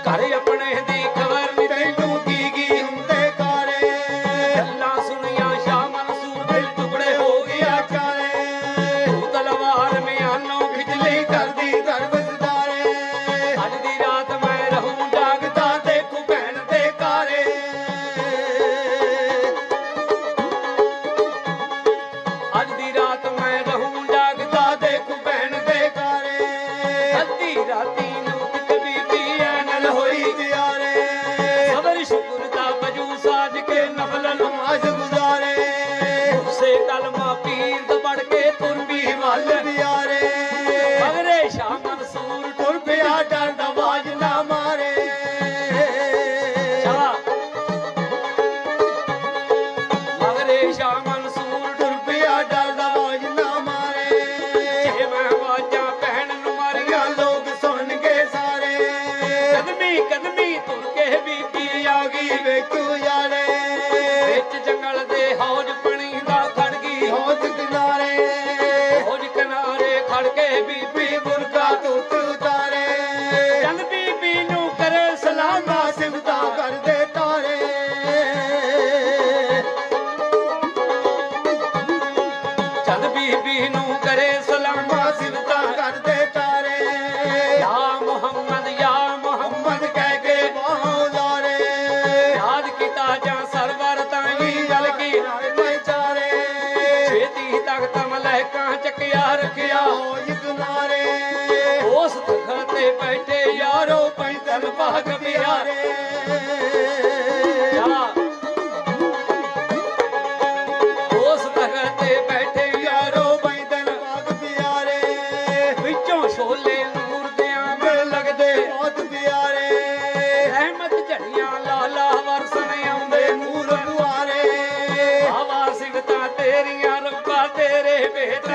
ਘਰ ਆਪਣੇ ਦੀ ਖਬਰ ਨੀ ਤੈਨੂੰ ਕੀ ਹੁੰਦੇ ਕਾਰੇ। ਗੱਲਾਂ ਸੁਣੀਆਂ ਸ਼ਾਹ ਮਨਸੂਰ ਦਿਲ ਟੁਕੜੇ ਹੋ ਗਿਆ ਚਾਰੇ। ਤੂੰ ਤਲਵਾਰ ਮਿਆਨੋਂ ਖਿੱਚ ਲਈ ਕਰਦੀ ਦਰਬ ਸਦਾਰੇ। ਅੱਜ ਦੀ ਰਾਤ ਮੈਂ ਰਹੂੰ ਜਾਗਦਾ ਦੇਖੂ ਭੈਣ ਦੇ ਕਾਰੇ। ਅੱਜ ਦੀ ਰਾਤ ਮੈਂ ਰਹੂੰ ਜਾਗਦਾ ਦੇਖੂ ਭੈਣ ਦੇ ਕਾਰੇ। ਅੱਧੀ ਰਾਤੀ ਨੂੰ ਕਿਤੇ ਬੀਬੀ ਐਨਲ ਹੋਈ ਤਿਆਰੇ। ਸਬਰ ਸ਼ੁਕਰ ਦਾ ਵਜੂ ਸਾਜ ਕੇ ਨਫਲ ਨਮਾਜ਼ ਗੁਜ਼ਾਰੇ। ਉਸੇ ਕਲਮਾ ਪੀਰ ਤੋਂ ਪੜ ਕੇ ਤੁਰ ਪੀ ਵੱਲ ਪਿਆਰੇ। ਮਗਰੇ ਸ਼ਾਹ ਮਨਸੂਰ ਟੁਰ ਪਿਆ ਡਰਦਾ ਆਵਾਜ਼ ਨਾ ਮਾਰੇ। ਮਗਰੇ ਸ਼ਾਹ ਮਨਸੂਰ ਟੁਰ ਪਿਆ ਡਰਦਾ ਆਵਾਜ਼ ਨਾ ਮਾਰੇ। ਜੇ ਮੈਂ ਆਵਾਜ਼ਾਂ ਭੈਣ ਨੂੰ ਮਾਰੀਆਂ ਲੋਕ ਸੁਣ ਕੇ ਸਾਰੇ। ਕਦਮੀ ਕਦਮੀ ਤੁਰ ਕੇ ਬੀਬੀ ਆ ਗਈ ਵੇਖੂ ਯਾਰੇ। ਵਿੱਚ ਜੰਗਲ ਦੇ ਹੌਜ ਪਣੀ ਦਾ ਖੜ ਗਈ ਹੌਜ ਕਿਨਾਰੇ। ਹੌਜ ਕਿਨਾਰੇ ਖੜ ਕੇ ਬੀਬੀ ਬੁਰਕਾ ਧੁੱਤ ਉਤਾਰੇ। ਚੱਲ ਬੀਬੀ ਨੂੰ ਕਰੇ ਸਲਾਮਾਂ ਸਿਫਤਾਂ ਕਰਦੇ ਤਾਰੇ। ਚੱਲ ਬੀਬੀ ਨੂੰ ਕਰੇ ਸਲਾਮਾਂ ਸਿਫਤਾਂ ਕਰਦੇ ਤਾਰੇ। ਯਾ ਮੁਹੰਮਦ ਕਹਿ ਕੇ ਬਾਹੋਂ ਲਾਰੇ। ਯਾਦ ਕੀਤਾ ਜਾਂ ਸਰਵਰ ਤਾਂਗੀ ਜਲ ਕੀ ਮੈਂ ਚਾਰੇ। ਛੇਤੀ ਤਖਤ ਮਲੈਕਾਂ ਚੱਕਿਆ ਰੱਖਿਆ ਹੋਈ ਕਿਨਾਰੇ। ਉਸ ਤਖਤ ਤੇ ਬੈਠੇ ਯਾਰੋ ਪੈਦਲ ਭਾਗ ਪਿਆਰੇ। ਉਸ ਤਖਤ ਤੇ ਬੈਠੇ ਯਾਰੋ ਪੈਦਲ ਭਾਗ ਪਿਆਰੇ। ਵਿੱਚੋਂ ਛੋਲੇ ਨੂਰ ਦਿਆਂ ਮਿਲ ਲੱਗਦੇ ਬਹੁਤ ਪਿਆਰੇ। ਰਹਿਮਤ ਝੜੀਆਂ ਲਾਲਾ ਵਰਸਣ ਆਉਂਦੇ ਨੂਰ ਦੁਆਰੇ। ਹਵਾ ਸਿਫਤਾਂ ਤੇਰੀਆਂ ਰੱਬਾ ਤੇਰੇ ਭੇਤ